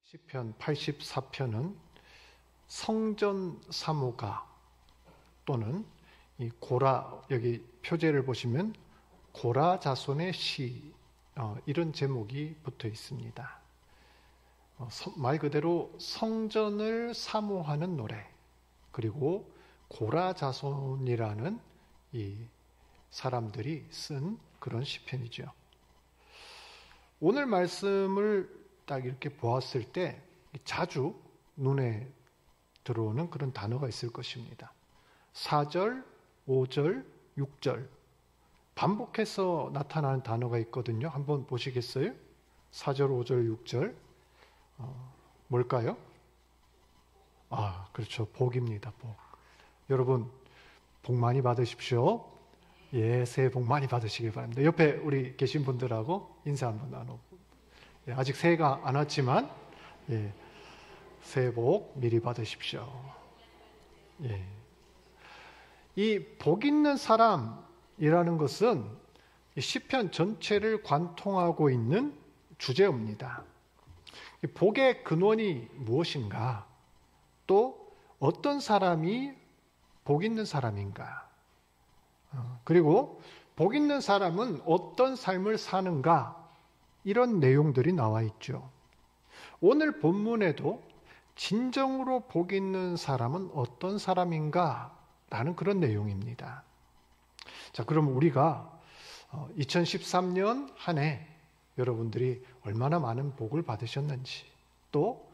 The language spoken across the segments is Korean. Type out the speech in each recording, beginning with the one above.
시편 84편은 성전 사모가 또는 이 고라, 여기 표제를 보시면 고라 자손의 시, 이런 제목이 붙어 있습니다. 말 그대로 성전을 사모하는 노래, 그리고 고라 자손이라는 이 사람들이 쓴 그런 시편이죠. 오늘 말씀을 딱 이렇게 보았을 때 자주 눈에 들어오는 그런 단어가 있을 것입니다. 4절, 5절, 6절 반복해서 나타나는 단어가 있거든요. 한번 보시겠어요? 4절, 5절, 6절 뭘까요? 그렇죠. 복입니다. 복. 여러분 복 많이 받으십시오. 예, 새해 복 많이 받으시길 바랍니다. 옆에 우리 계신 분들하고 인사 한번 나누고. 아직 새해가 안 왔지만 새해 복 미리 받으십시오. 이 복 있는 사람이라는 것은 시편 전체를 관통하고 있는 주제입니다. 복의 근원이 무엇인가? 또 어떤 사람이 복 있는 사람인가? 그리고 복 있는 사람은 어떤 삶을 사는가? 이런 내용들이 나와 있죠. 오늘 본문에도 진정으로 복 있는 사람은 어떤 사람인가? 라는 그런 내용입니다. 자, 그럼 우리가 2013년 한 해 여러분들이 얼마나 많은 복을 받으셨는지, 또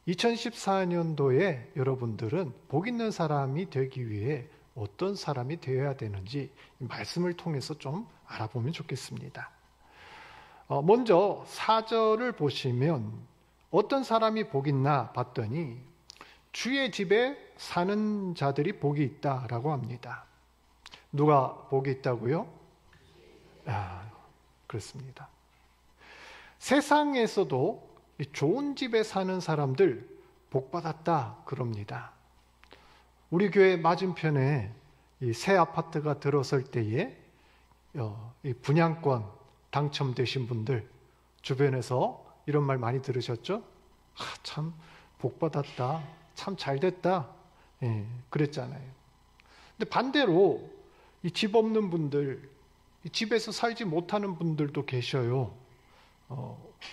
2014년도에 여러분들은 복 있는 사람이 되기 위해 어떤 사람이 되어야 되는지 말씀을 통해서 좀 알아보면 좋겠습니다. 먼저 4절을 보시면 어떤 사람이 복 있나 봤더니 주의 집에 사는 자들이 복이 있다라고 합니다. 누가 복이 있다고요? 그렇습니다. 세상에서도 좋은 집에 사는 사람들 복 받았다 그럽니다. 우리 교회 맞은편에 이 새 아파트가 들어설 때에 이 분양권 당첨되신 분들 주변에서 이런 말 많이 들으셨죠? 참 복 받았다, 참 잘됐다, 그랬잖아요. 근데 반대로 이 집 없는 분들, 이 집에서 살지 못하는 분들도 계셔요.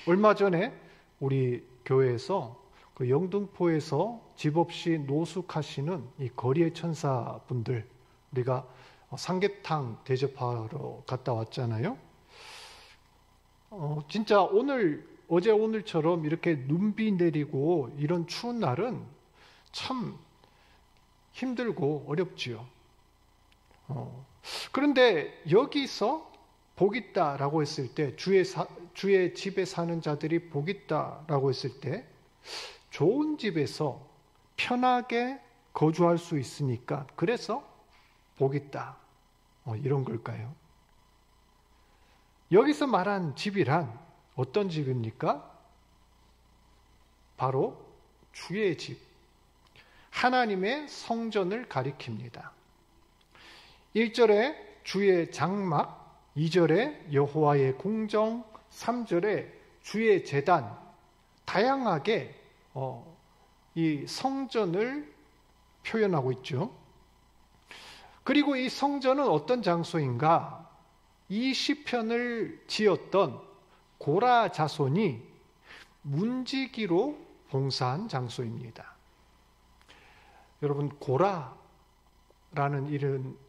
얼마 전에 우리 교회에서 그 영등포에서 집 없이 노숙하시는 이 거리의 천사분들, 우리가 삼계탕 대접하러 갔다 왔잖아요. 진짜 어제 오늘처럼 이렇게 눈비 내리고 이런 추운 날은 참 힘들고 어렵지요. 그런데 여기서 복 있다라고 했을 때, 주의 집에 사는 자들이 복 있다라고 했을 때, 좋은 집에서 편하게 거주할 수 있으니까 그래서 복 있다, 이런 걸까요? 여기서 말한 집이란 어떤 집입니까? 바로 주의 집, 하나님의 성전을 가리킵니다. 1절에 주의 장막, 2절에 여호와의 궁정, 3절에 주의 제단, 다양하게 이 성전을 표현하고 있죠. 그리고 이 성전은 어떤 장소인가? 이 시편을 지었던 고라 자손이 문지기로 봉사한 장소입니다. 여러분, 고라라는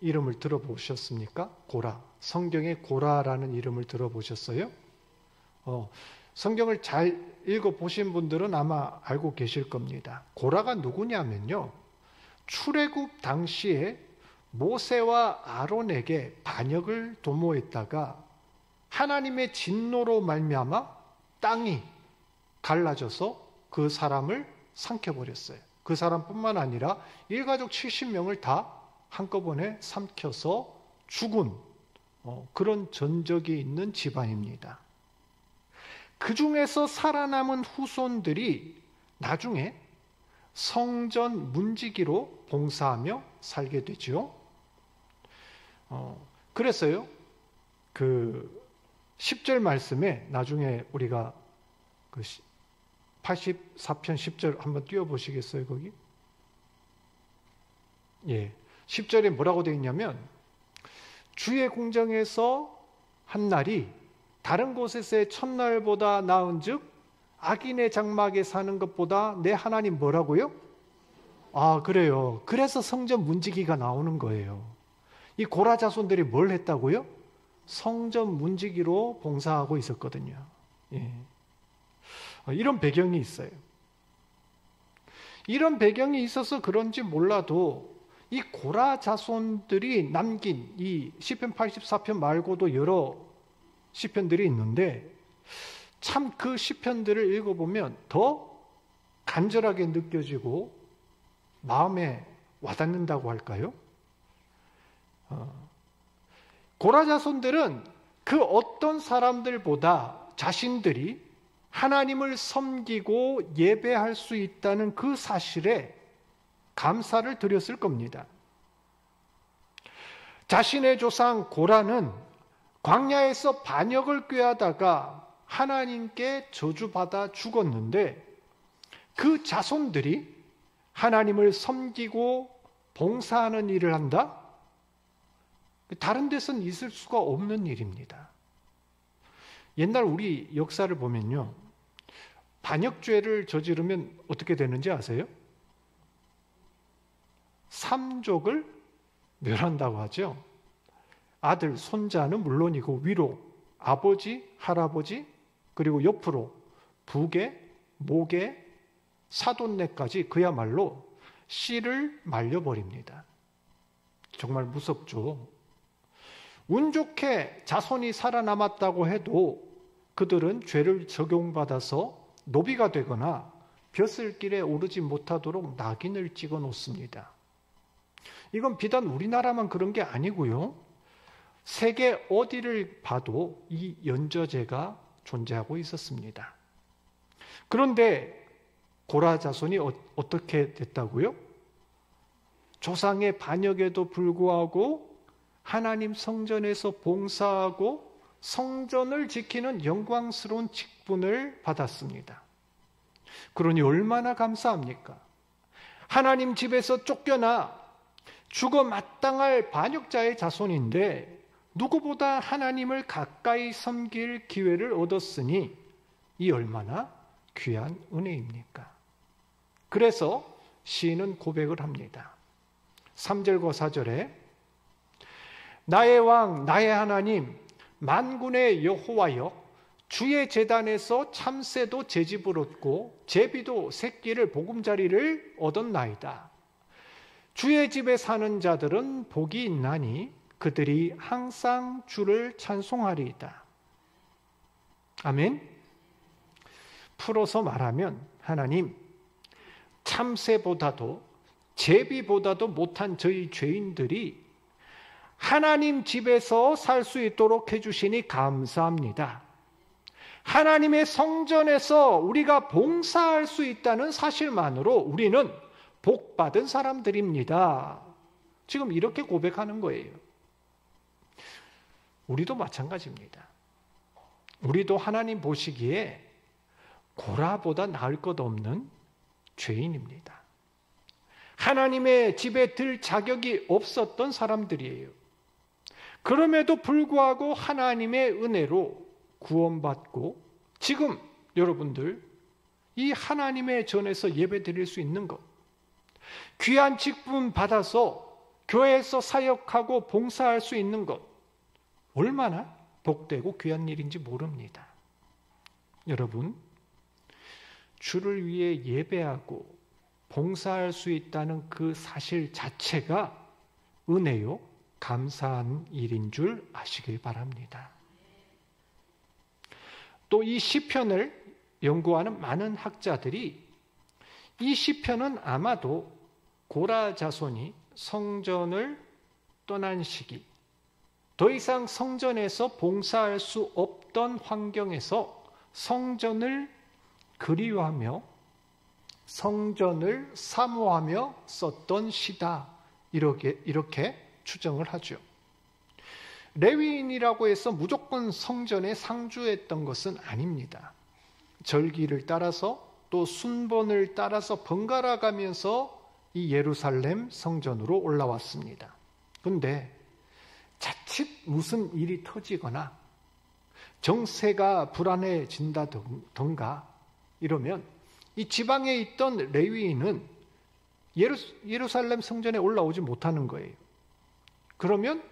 이름을 들어보셨습니까? 고라. 성경에 고라라는 이름을 들어보셨어요? 성경을 잘 읽어보신 분들은 아마 알고 계실 겁니다. 고라가 누구냐면요, 출애굽 당시에 모세와 아론에게 반역을 도모했다가 하나님의 진노로 말미암아 땅이 갈라져서 그 사람을 삼켜버렸어요. 그 사람뿐만 아니라 일가족 70명을 다 한꺼번에 삼켜서 죽은 그런 전적이 있는 집안입니다. 그 중에서 살아남은 후손들이 나중에 성전 문지기로 봉사하며 살게 되죠. 그래서요, 그 10절 말씀에 나중에 우리가 그 84편 10절 한번 띄워보시겠어요, 거기? 예. 10절에 뭐라고 되어 있냐면, 주의 궁정에서 한 날이 다른 곳에서의 첫날보다 나은 즉, 악인의 장막에 사는 것보다 내 하나님 뭐라고요? 아, 그래요. 그래서 성전 문지기가 나오는 거예요. 이 고라 자손들이 뭘 했다고요? 성전 문지기로 봉사하고 있었거든요. 예. 이런 배경이 있어요. 이런 배경이 있어서 그런지 몰라도 이 고라 자손들이 남긴 이 시편 84편 말고도 여러 시편들이 있는데 참 그 시편들을 읽어보면 더 간절하게 느껴지고 마음에 와닿는다고 할까요? 고라 자손들은 그 어떤 사람들보다 자신들이 하나님을 섬기고 예배할 수 있다는 그 사실에 감사를 드렸을 겁니다. 자신의 조상 고라는 광야에서 반역을 꾀하다가 하나님께 저주받아 죽었는데 그 자손들이 하나님을 섬기고 봉사하는 일을 한다? 다른 데서는 있을 수가 없는 일입니다. 옛날 우리 역사를 보면요, 반역죄를 저지르면 어떻게 되는지 아세요? 삼족을 멸한다고 하죠. 아들, 손자는 물론이고 위로 아버지, 할아버지, 그리고 옆으로 부계, 목에, 사돈네까지 그야말로 씨를 말려버립니다. 정말 무섭죠. 운 좋게 자손이 살아남았다고 해도 그들은 죄를 적용받아서 노비가 되거나 벼슬길에 오르지 못하도록 낙인을 찍어 놓습니다. 이건 비단 우리나라만 그런 게 아니고요. 세계 어디를 봐도 이 연저죄가 존재하고 있었습니다. 그런데 고라 자손이 어떻게 됐다고요? 조상의 반역에도 불구하고 하나님 성전에서 봉사하고 성전을 지키는 영광스러운 직분을 받았습니다. 그러니 얼마나 감사합니까? 하나님 집에서 쫓겨나 죽어 마땅할 반역자의 자손인데 누구보다 하나님을 가까이 섬길 기회를 얻었으니 이 얼마나 귀한 은혜입니까? 그래서 시인은 고백을 합니다. 3절과 4절에 나의 왕, 나의 하나님, 만군의 여호와여, 주의 제단에서 참새도 제집을 얻고 제비도 새끼를 보금자리를 얻었나이다. 주의 집에 사는 자들은 복이 있나니 그들이 항상 주를 찬송하리이다. 아멘. 풀어서 말하면 하나님, 참새보다도 제비보다도 못한 저희 죄인들이 하나님 집에서 살 수 있도록 해주시니 감사합니다. 하나님의 성전에서 우리가 봉사할 수 있다는 사실만으로 우리는 복받은 사람들입니다. 지금 이렇게 고백하는 거예요. 우리도 마찬가지입니다. 우리도 하나님 보시기에 고라보다 나을 것 없는 죄인입니다. 하나님의 집에 들 자격이 없었던 사람들이에요. 그럼에도 불구하고 하나님의 은혜로 구원받고 지금 여러분들 이 하나님의 전에서 예배 드릴 수 있는 것, 귀한 직분 받아서 교회에서 사역하고 봉사할 수 있는 것, 얼마나 복되고 귀한 일인지 모릅니다. 여러분, 주를 위해 예배하고 봉사할 수 있다는 그 사실 자체가 은혜요, 감사한 일인 줄 아시길 바랍니다. 또 이 시편을 연구하는 많은 학자들이 이 시편은 아마도 고라 자손이 성전을 떠난 시기, 더 이상 성전에서 봉사할 수 없던 환경에서 성전을 그리워하며 성전을 사모하며 썼던 시다, 이렇게 추정을 하죠. 레위인이라고 해서 무조건 성전에 상주했던 것은 아닙니다. 절기를 따라서 또 순번을 따라서 번갈아 가면서 이 예루살렘 성전으로 올라왔습니다. 그런데 자칫 무슨 일이 터지거나 정세가 불안해진다던가 이러면 이 지방에 있던 레위인은 예루살렘 성전에 올라오지 못하는 거예요. 그러면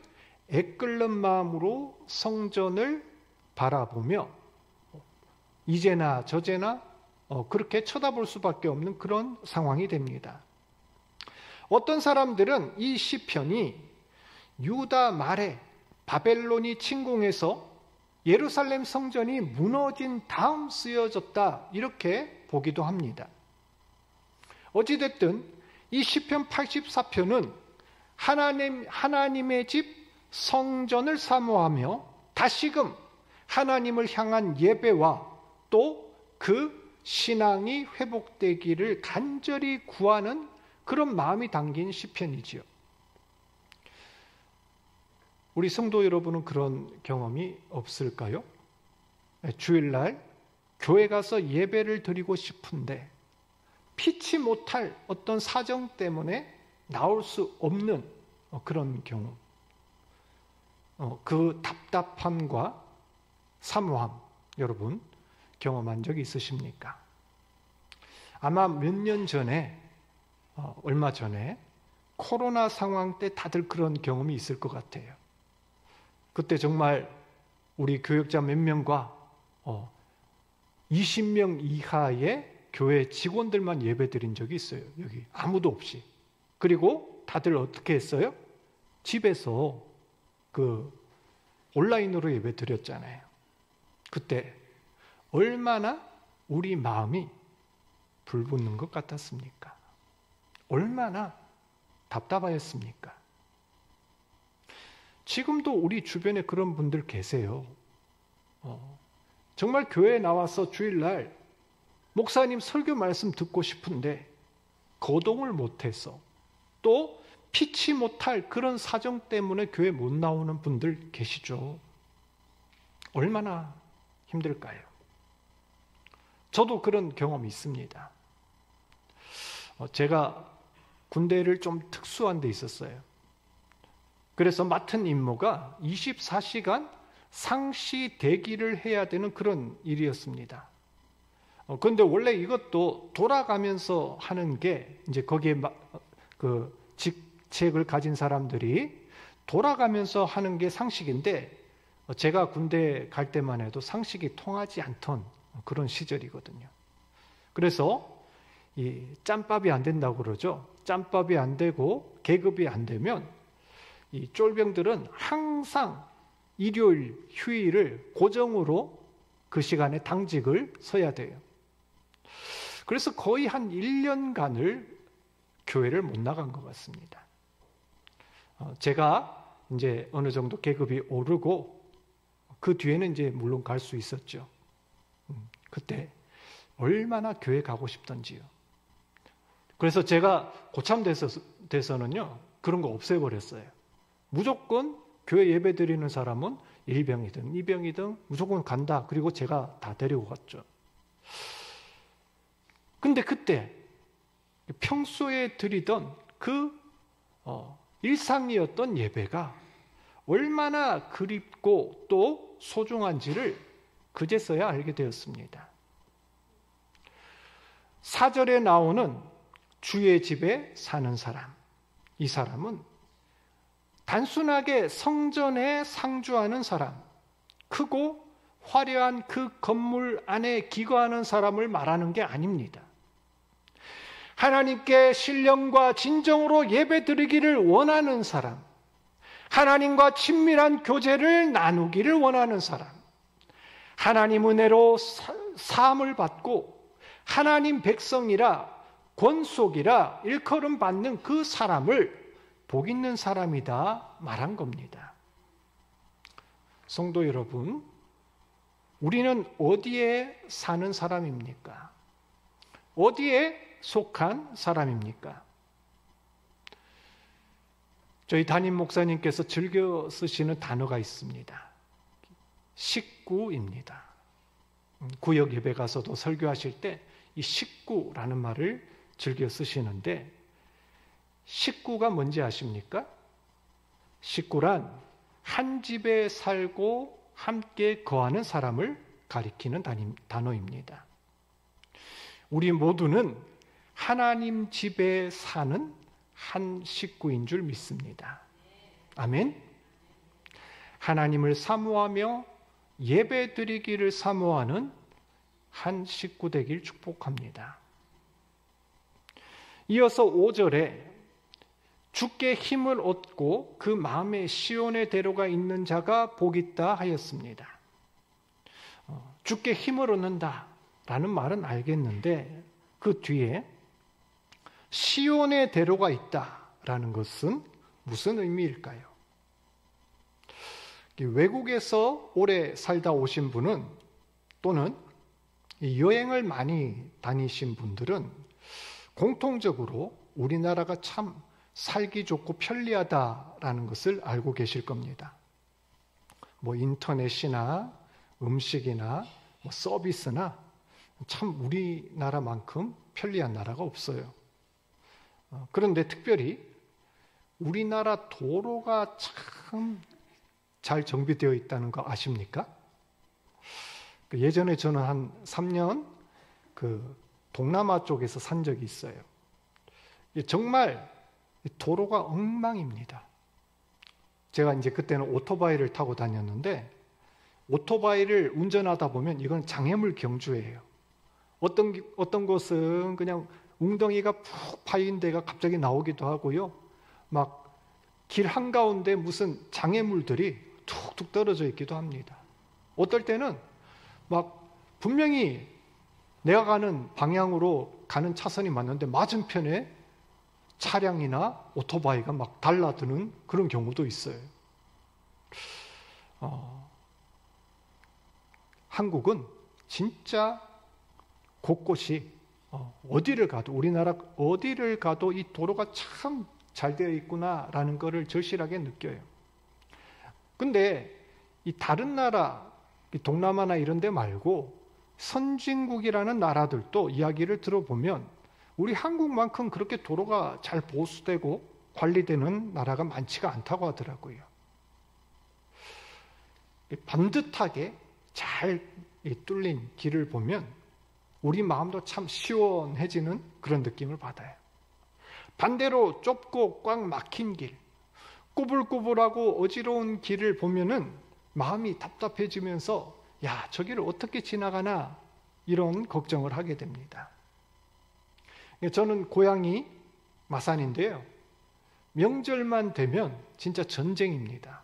애끓는 마음으로 성전을 바라보며 이제나 저제나 그렇게 쳐다볼 수밖에 없는 그런 상황이 됩니다. 어떤 사람들은 이 시편이 유다 말에 바벨론이 침공해서 예루살렘 성전이 무너진 다음 쓰여졌다 이렇게 보기도 합니다. 어찌됐든 이 시편 84편은 하나님의 집 성전을 사모하며 다시금 하나님을 향한 예배와 또 그 신앙이 회복되기를 간절히 구하는 그런 마음이 담긴 시편이지요. 우리 성도 여러분은 그런 경험이 없을까요? 주일날 교회 가서 예배를 드리고 싶은데 피치 못할 어떤 사정 때문에 나올 수 없는 그런 경우, 그 답답함과 사모함 여러분 경험한 적이 있으십니까? 아마 몇 년 전에 얼마 전에 코로나 상황 때 다들 그런 경험이 있을 것 같아요. 그때 정말 우리 교역자 몇 명과 20명 이하의 교회 직원들만 예배 드린 적이 있어요. 여기 아무도 없이. 그리고 다들 어떻게 했어요? 집에서 온라인으로 예배 드렸잖아요. 그때 얼마나 우리 마음이 불붙는 것 같았습니까? 얼마나 답답하였습니까? 지금도 우리 주변에 그런 분들 계세요. 정말 교회에 나와서 주일날 목사님 설교 말씀 듣고 싶은데 거동을 못해서 또 피치 못할 그런 사정 때문에 교회 못 나오는 분들 계시죠. 얼마나 힘들까요? 저도 그런 경험이 있습니다. 제가 군대를 좀 특수한 데 있었어요. 그래서 맡은 임무가 24시간 상시 대기를 해야 되는 그런 일이었습니다. 그런데 원래 이것도 돌아가면서 하는 게 이제 거기에 그 직책을 가진 사람들이 돌아가면서 하는 게 상식인데 제가 군대 갈 때만 해도 상식이 통하지 않던 그런 시절이거든요. 그래서 이 짬밥이 안 된다고 그러죠. 짬밥이 안 되고 계급이 안 되면 이 쫄병들은 항상 일요일 휴일을 고정으로 그 시간에 당직을 서야 돼요. 그래서 거의 한 1년간을 교회를 못 나간 것 같습니다. 제가 이제 어느 정도 계급이 오르고 그 뒤에는 이제 물론 갈 수 있었죠. 그때 얼마나 교회 가고 싶던지요. 그래서 제가 고참 돼서는요 그런 거 없애버렸어요. 무조건 교회 예배 드리는 사람은 1병이든 2병이든 무조건 간다. 그리고 제가 다 데리고 갔죠. 근데 그때 평소에 드리던 그 일상이었던 예배가 얼마나 그립고 또 소중한지를 그제서야 알게 되었습니다. 4절에 나오는 주의 집에 사는 사람, 이 사람은 단순하게 성전에 상주하는 사람, 크고 화려한 그 건물 안에 기거하는 사람을 말하는 게 아닙니다. 하나님께 신령과 진정으로 예배드리기를 원하는 사람, 하나님과 친밀한 교제를 나누기를 원하는 사람, 하나님 은혜로 사함을 받고 하나님 백성이라 권속이라 일컬음 받는 그 사람을 복 있는 사람이다 말한 겁니다. 성도 여러분, 우리는 어디에 사는 사람입니까? 어디에 속한 사람입니까? 저희 담임 목사님께서 즐겨 쓰시는 단어가 있습니다. 식구입니다. 구역 예배 가서도 설교하실 때 이 식구라는 말을 즐겨 쓰시는데, 식구가 뭔지 아십니까? 식구란 한 집에 살고 함께 거하는 사람을 가리키는 단어입니다. 우리 모두는 하나님 집에 사는 한 식구인 줄 믿습니다. 아멘. 하나님을 사모하며 예배 드리기를 사모하는 한 식구 되길 축복합니다. 이어서 5절에 주께 힘을 얻고 그 마음에 시온의 대로가 있는 자가 복 있다 하였습니다. 주께 힘을 얻는다 라는 말은 알겠는데, 그 뒤에 시온의 대로가 있다라는 것은 무슨 의미일까요? 외국에서 오래 살다 오신 분은, 또는 여행을 많이 다니신 분들은 공통적으로 우리나라가 참 살기 좋고 편리하다라는 것을 알고 계실 겁니다. 인터넷이나 음식이나 서비스나 참 우리나라만큼 편리한 나라가 없어요. 그런데 특별히 우리나라 도로가 참 잘 정비되어 있다는 거 아십니까? 예전에 저는 한 3년 동남아 쪽에서 산 적이 있어요. 정말 도로가 엉망입니다. 제가 이제 그때는 오토바이를 타고 다녔는데, 오토바이를 운전하다 보면 이건 장애물 경주예요. 어떤 곳은 그냥 웅덩이가 푹 파인 데가 갑자기 나오기도 하고요. 막 길 한가운데 무슨 장애물들이 툭툭 떨어져 있기도 합니다. 어떨 때는 막 분명히 내가 가는 방향으로 가는 차선이 맞는데 맞은편에 차량이나 오토바이가 막 달라드는 그런 경우도 있어요. 한국은 진짜 곳곳이 어디를 가도, 우리나라 어디를 가도 이 도로가 참 잘 되어 있구나라는 것을 절실하게 느껴요. 근데 이 다른 나라, 동남아나 이런 데 말고 선진국이라는 나라들도 이야기를 들어보면 우리 한국만큼 그렇게 도로가 잘 보수되고 관리되는 나라가 많지가 않다고 하더라고요. 반듯하게 잘 뚫린 길을 보면 우리 마음도 참 시원해지는 그런 느낌을 받아요. 반대로 좁고 꽉 막힌 길, 꾸불꾸불하고 어지러운 길을 보면은 마음이 답답해지면서 야, 저 길을 어떻게 지나가나 이런 걱정을 하게 됩니다. 저는 고향이 마산인데요. 명절만 되면 진짜 전쟁입니다.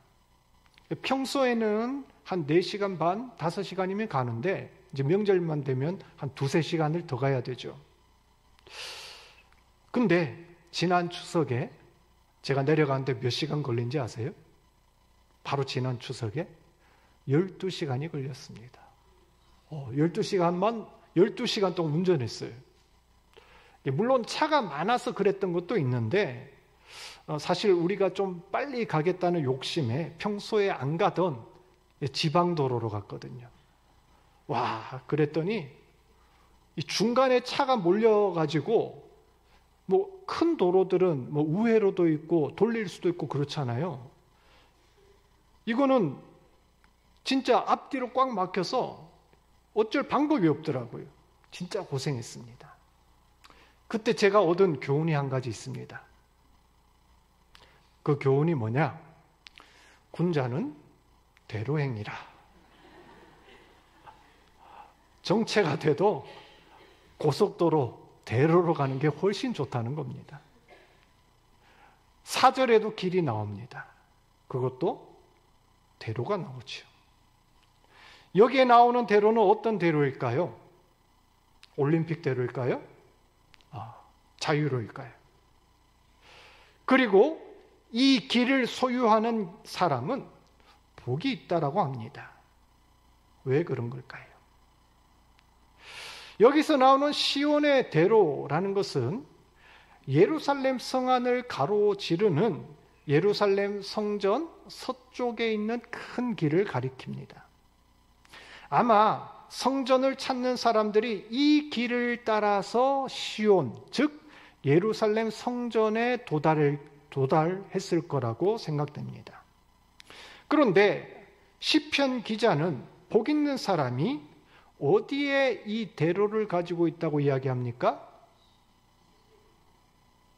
평소에는 한 4시간 반, 5시간이면 가는데 이제 명절만 되면 한 2-3시간을 더 가야 되죠. 근데 지난 추석에 제가 내려가는데 몇 시간 걸린지 아세요? 바로 지난 추석에 12시간이 걸렸습니다. 12시간 동안 운전했어요. 물론 차가 많아서 그랬던 것도 있는데, 사실 우리가 좀 빨리 가겠다는 욕심에 평소에 안 가던 지방도로로 갔거든요. 와, 그랬더니 이 중간에 차가 몰려가지고 큰 도로들은 우회로도 있고 돌릴 수도 있고 그렇잖아요. 이거는 진짜 앞뒤로 꽉 막혀서 어쩔 방법이 없더라고요. 진짜 고생했습니다. 그때 제가 얻은 교훈이 한 가지 있습니다. 그 교훈이 뭐냐? 군자는 대로 행이라. 정체가 돼도 고속도로 대로로 가는 게 훨씬 좋다는 겁니다. 4절에도 길이 나옵니다. 그것도 대로가 나오죠. 여기에 나오는 대로는 어떤 대로일까요? 올림픽 대로일까요? 자유로일까요? 그리고 이 길을 소유하는 사람은 복이 있다라고 합니다. 왜 그런 걸까요? 여기서 나오는 시온의 대로라는 것은 예루살렘 성안을 가로지르는 예루살렘 성전 서쪽에 있는 큰 길을 가리킵니다. 아마 성전을 찾는 사람들이 이 길을 따라서 시온, 즉 예루살렘 성전에 도달했을 거라고 생각됩니다. 그런데 시편 기자는 복 있는 사람이 어디에 이 대로를 가지고 있다고 이야기합니까?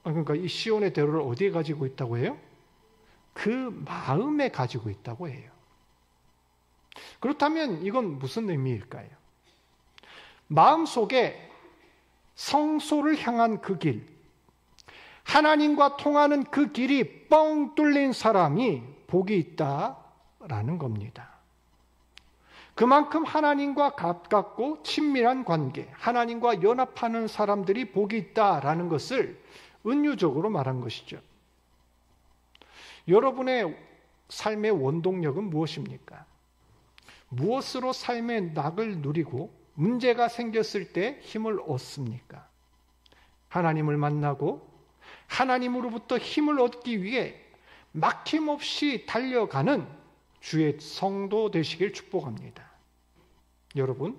그러니까 이 시온의 대로를 어디에 가지고 있다고 해요? 그 마음에 가지고 있다고 해요. 그렇다면 이건 무슨 의미일까요? 마음속에 성소를 향한 그 길, 하나님과 통하는 그 길이 뻥 뚫린 사람이 복이 있다라는 겁니다. 그만큼 하나님과 가깝고 친밀한 관계, 하나님과 연합하는 사람들이 복이 있다라는 것을 은유적으로 말한 것이죠. 여러분의 삶의 원동력은 무엇입니까? 무엇으로 삶의 낙을 누리고 문제가 생겼을 때 힘을 얻습니까? 하나님을 만나고 하나님으로부터 힘을 얻기 위해 막힘없이 달려가는 주의 성도 되시길 축복합니다. 여러분,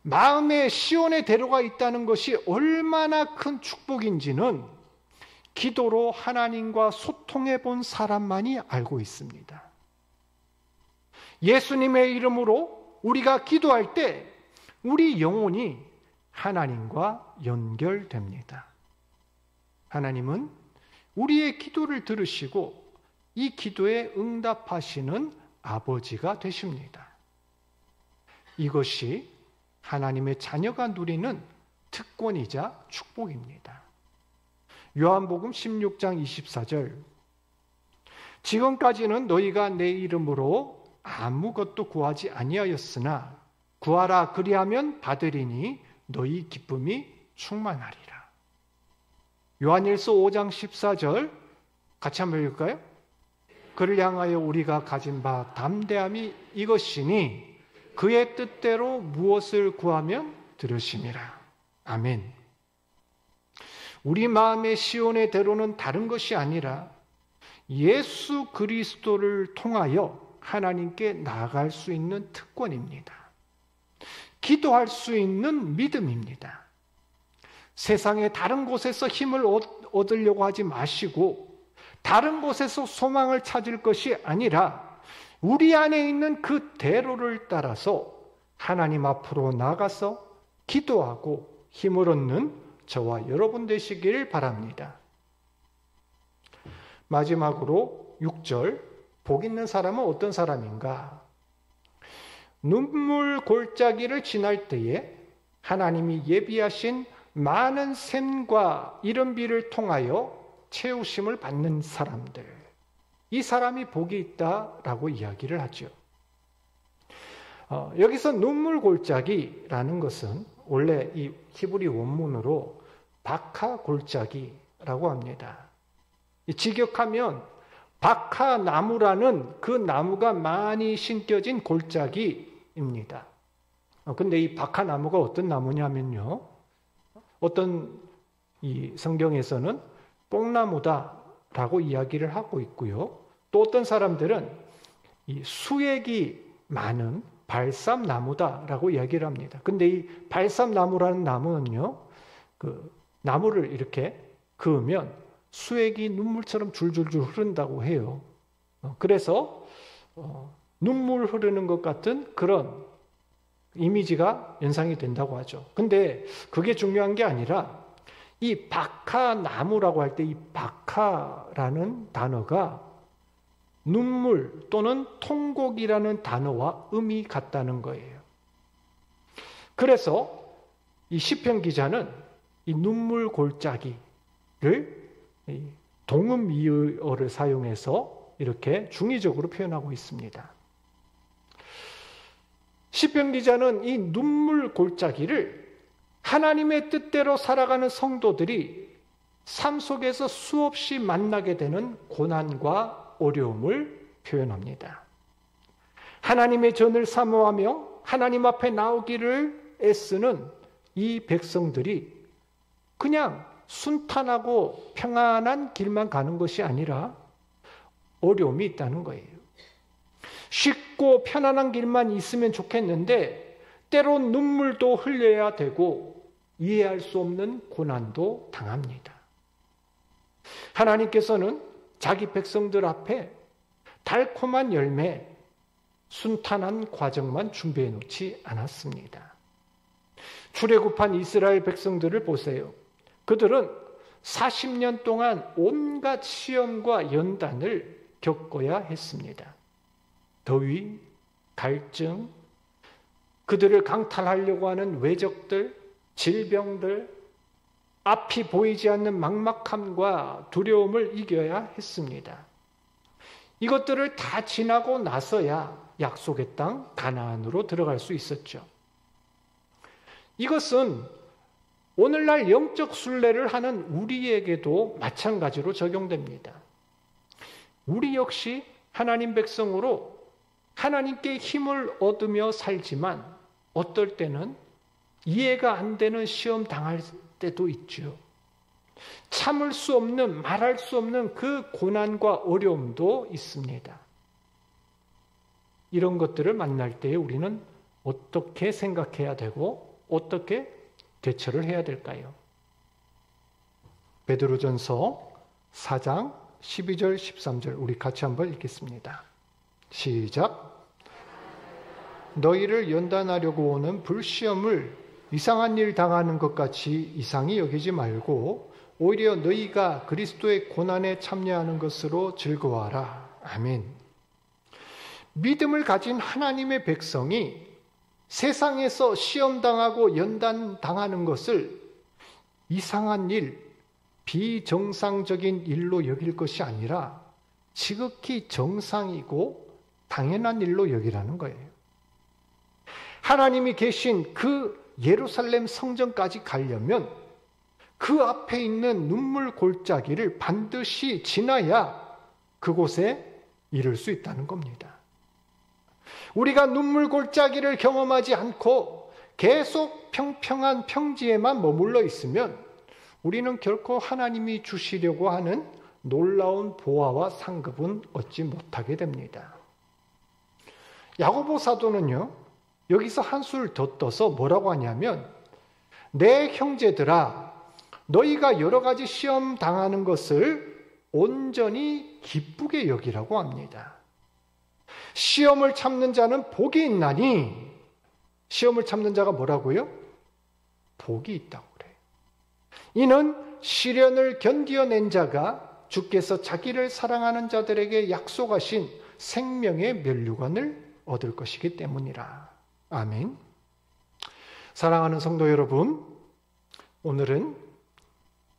마음에 시온의 대로가 있다는 것이 얼마나 큰 축복인지는 기도로 하나님과 소통해 본 사람만이 알고 있습니다. 예수님의 이름으로 우리가 기도할 때 우리 영혼이 하나님과 연결됩니다. 하나님은 우리의 기도를 들으시고 이 기도에 응답하시는 아버지가 되십니다. 이것이 하나님의 자녀가 누리는 특권이자 축복입니다. 요한복음 16장 24절, 지금까지는 너희가 내 이름으로 아무것도 구하지 아니하였으나 구하라 그리하면 받으리니 너희 기쁨이 충만하리라. 요한일서 5장 14절 같이 한번 읽을까요? 그를 향하여 우리가 가진 바 담대함이 이것이니 그의 뜻대로 무엇을 구하면 들으심이라. 아멘. 우리 마음의 시온의 대로는 다른 것이 아니라 예수 그리스도를 통하여 하나님께 나아갈 수 있는 특권입니다. 기도할 수 있는 믿음입니다. 세상의 다른 곳에서 힘을 얻으려고 하지 마시고 다른 곳에서 소망을 찾을 것이 아니라 우리 안에 있는 그 대로를 따라서 하나님 앞으로 나가서 기도하고 힘을 얻는 저와 여러분 되시길 바랍니다. 마지막으로 6절, 복 있는 사람은 어떤 사람인가? 눈물 골짜기를 지날 때에 하나님이 예비하신 많은 샘과 이른비를 통하여 채우심을 받는 사람들, 이 사람이 복이 있다라고 이야기를 하죠. 여기서 눈물 골짜기라는 것은 원래 이 히브리 원문으로 바카 골짜기라고 합니다. 직역하면 바카 나무라는 그 나무가 많이 심겨진 골짜기입니다. 근데 이 바카 나무가 어떤 나무냐면요, 어떤 이 성경에서는 뽕나무다라고 이야기를 하고 있고요. 또 어떤 사람들은 이 수액이 많은 발삼나무다라고 이야기를 합니다. 근데 이 발삼나무라는 나무는요, 그 나무를 이렇게 그으면 수액이 눈물처럼 줄줄줄 흐른다고 해요. 그래서 눈물 흐르는 것 같은 그런 이미지가 연상이 된다고 하죠. 근데 그게 중요한 게 아니라 이 바카나무라고 할 때 이 바카라는 단어가 눈물 또는 통곡이라는 단어와 음이 같다는 거예요. 그래서 이 시편 기자는 이 눈물 골짜기를 동음이어를 사용해서 이렇게 중의적으로 표현하고 있습니다. 시편 기자는 이 눈물 골짜기를 하나님의 뜻대로 살아가는 성도들이 삶 속에서 수없이 만나게 되는 고난과 어려움을 표현합니다. 하나님의 전을 사모하며 하나님 앞에 나오기를 애쓰는 이 백성들이 그냥 순탄하고 평안한 길만 가는 것이 아니라 어려움이 있다는 거예요. 쉽고 편안한 길만 있으면 좋겠는데 때론 눈물도 흘려야 되고 이해할 수 없는 고난도 당합니다. 하나님께서는 자기 백성들 앞에 달콤한 열매, 순탄한 과정만 준비해 놓지 않았습니다. 출애굽한 이스라엘 백성들을 보세요. 그들은 40년 동안 온갖 시험과 연단을 겪어야 했습니다. 더위, 갈증, 그들을 강탈하려고 하는 외적들, 질병들, 앞이 보이지 않는 막막함과 두려움을 이겨야 했습니다. 이것들을 다 지나고 나서야 약속의 땅 가나안으로 들어갈 수 있었죠. 이것은 오늘날 영적 순례를 하는 우리에게도 마찬가지로 적용됩니다. 우리 역시 하나님 백성으로 하나님께 힘을 얻으며 살지만 어떨 때는 이해가 안 되는 시험 당할 때도 있죠. 참을 수 없는, 말할 수 없는 그 고난과 어려움도 있습니다. 이런 것들을 만날 때에 우리는 어떻게 생각해야 되고 어떻게 대처를 해야 될까요? 베드로전서 4장 12절 13절 우리 같이 한번 읽겠습니다. 시작. 너희를 연단하려고 오는 불시험을 이상한 일 당하는 것 같이 이상히 여기지 말고 오히려 너희가 그리스도의 고난에 참여하는 것으로 즐거워하라. 아멘. 믿음을 가진 하나님의 백성이 세상에서 시험당하고 연단당하는 것을 이상한 일, 비정상적인 일로 여길 것이 아니라 지극히 정상이고 당연한 일로 여기라는 거예요. 하나님이 계신 그 예루살렘 성전까지 가려면 그 앞에 있는 눈물 골짜기를 반드시 지나야 그곳에 이를 수 있다는 겁니다. 우리가 눈물 골짜기를 경험하지 않고 계속 평평한 평지에만 머물러 있으면 우리는 결코 하나님이 주시려고 하는 놀라운 보화와 상급은 얻지 못하게 됩니다. 야고보 사도는요, 여기서 한술 더 떠서 뭐라고 하냐면 내 형제들아 너희가 여러 가지 시험 당하는 것을 온전히 기쁘게 여기라고 합니다. 시험을 참는 자는 복이 있나니 시험을 참는 자가 뭐라고요? 복이 있다고 그래요. 이는 시련을 견디어낸 자가 주께서 자기를 사랑하는 자들에게 약속하신 생명의 면류관을 얻을 것이기 때문이라. 아멘. 사랑하는 성도 여러분, 오늘은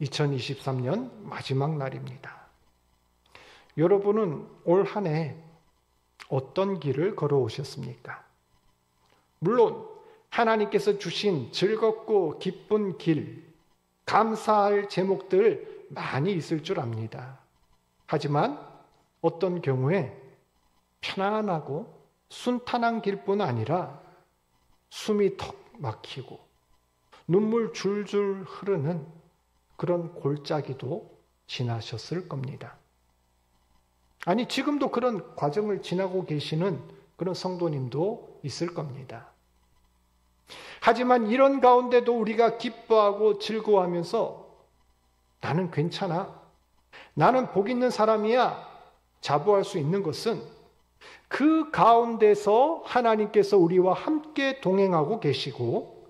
2023년 마지막 날입니다. 여러분은 올 한 해 어떤 길을 걸어오셨습니까? 물론 하나님께서 주신 즐겁고 기쁜 길, 감사할 제목들 많이 있을 줄 압니다. 하지만 어떤 경우에 편안하고 순탄한 길뿐 아니라 숨이 턱 막히고 눈물 줄줄 흐르는 그런 골짜기도 지나셨을 겁니다. 아니, 지금도 그런 과정을 지나고 계시는 그런 성도님도 있을 겁니다. 하지만 이런 가운데도 우리가 기뻐하고 즐거워하면서 나는 괜찮아, 나는 복 있는 사람이야 자부할 수 있는 것은 그 가운데서 하나님께서 우리와 함께 동행하고 계시고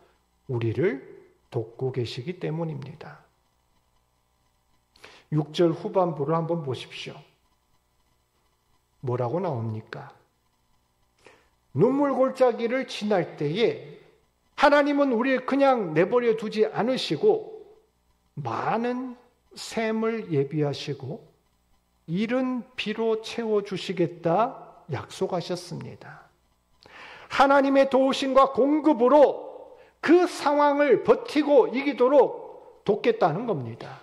우리를 돕고 계시기 때문입니다. 6절 후반부를 한번 보십시오. 뭐라고 나옵니까? 눈물 골짜기를 지날 때에 하나님은 우리를 그냥 내버려 두지 않으시고 많은 샘을 예비하시고 이른 비로 채워주시겠다 약속하셨습니다. 하나님의 도우심과 공급으로 그 상황을 버티고 이기도록 돕겠다는 겁니다.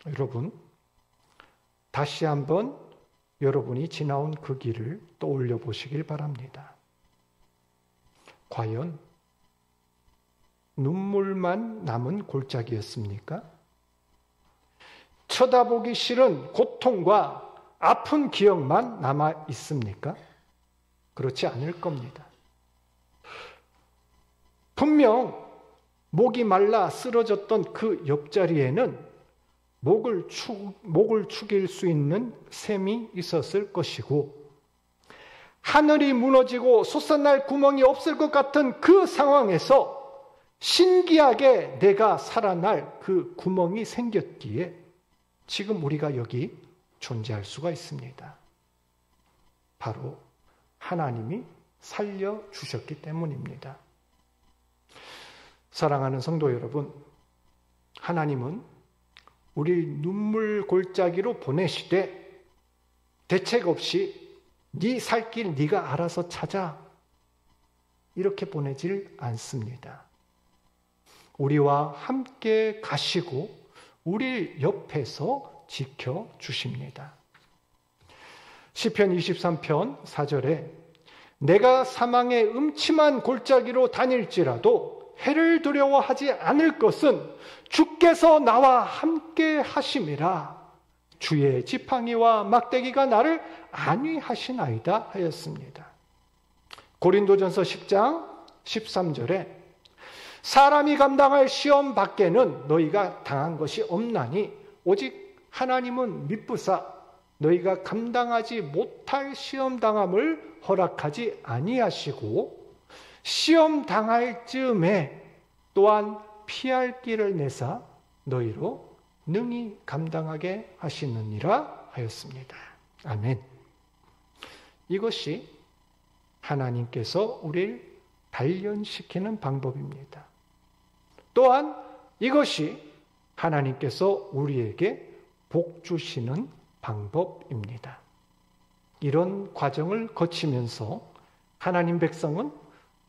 여러분, 다시 한번 여러분이 지나온 그 길을 떠올려 보시길 바랍니다. 과연 눈물만 남은 골짜기였습니까? 쳐다보기 싫은 고통과 아픈 기억만 남아 있습니까? 그렇지 않을 겁니다. 분명 목이 말라 쓰러졌던 그 옆자리에는 목을 축일 수 있는 샘이 있었을 것이고, 하늘이 무너지고 솟아날 구멍이 없을 것 같은 그 상황에서 신기하게 내가 살아날 그 구멍이 생겼기에 지금 우리가 여기 존재할 수가 있습니다. 바로 하나님이 살려주셨기 때문입니다. 사랑하는 성도 여러분, 하나님은 우리 눈물 골짜기로 보내시되 대책 없이 네 살 길 네가 알아서 찾아 이렇게 보내질 않습니다. 우리와 함께 가시고 우리 옆에서 지켜주십니다. 시편 23편 4절에 내가 사망의 음침한 골짜기로 다닐지라도 해를 두려워하지 않을 것은 주께서 나와 함께 하심이라. 주의 지팡이와 막대기가 나를 안위하시나이다 하였습니다. 고린도전서 10장 13절에 사람이 감당할 시험 밖에는 너희가 당한 것이 없나니 오직 하나님은 미쁘사 너희가 감당하지 못할 시험 당함을 허락하지 아니하시고 시험 당할 즈음에 또한 피할 길을 내사 너희로 능히 감당하게 하시느니라 하였습니다. 아멘. 이것이 하나님께서 우리를 단련시키는 방법입니다. 또한 이것이 하나님께서 우리에게 복 주시는 방법입니다. 이런 과정을 거치면서 하나님 백성은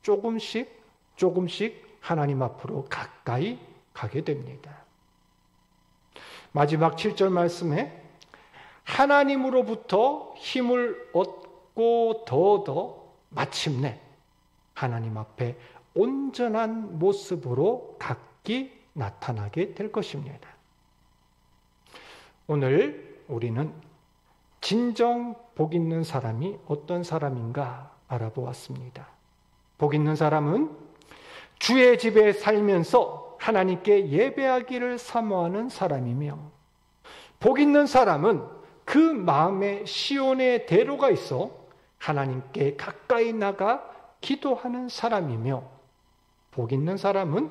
조금씩 하나님 앞으로 가까이 가게 됩니다. 마지막 7절 말씀에 하나님으로부터 힘을 얻고 더더 마침내 하나님 앞에 온전한 모습으로 각기 나타나게 될 것입니다. 오늘 우리는 진정 복 있는 사람이 어떤 사람인가 알아보았습니다. 복 있는 사람은 주의 집에 살면서 하나님께 예배하기를 사모하는 사람이며, 복 있는 사람은 그 마음에 시온의 대로가 있어 하나님께 가까이 나가 기도하는 사람이며, 복 있는 사람은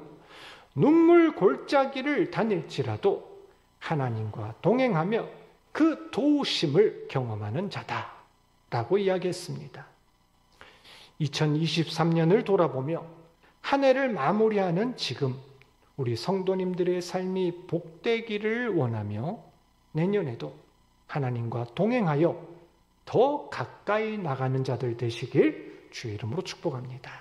눈물 골짜기를 다닐지라도 하나님과 동행하며 그 도우심을 경험하는 자다라고 이야기했습니다. 2023년을 돌아보며 한 해를 마무리하는 지금 우리 성도님들의 삶이 복되기를 원하며 내년에도 하나님과 동행하여 더 가까이 나가는 자들 되시길 주의 이름으로 축복합니다.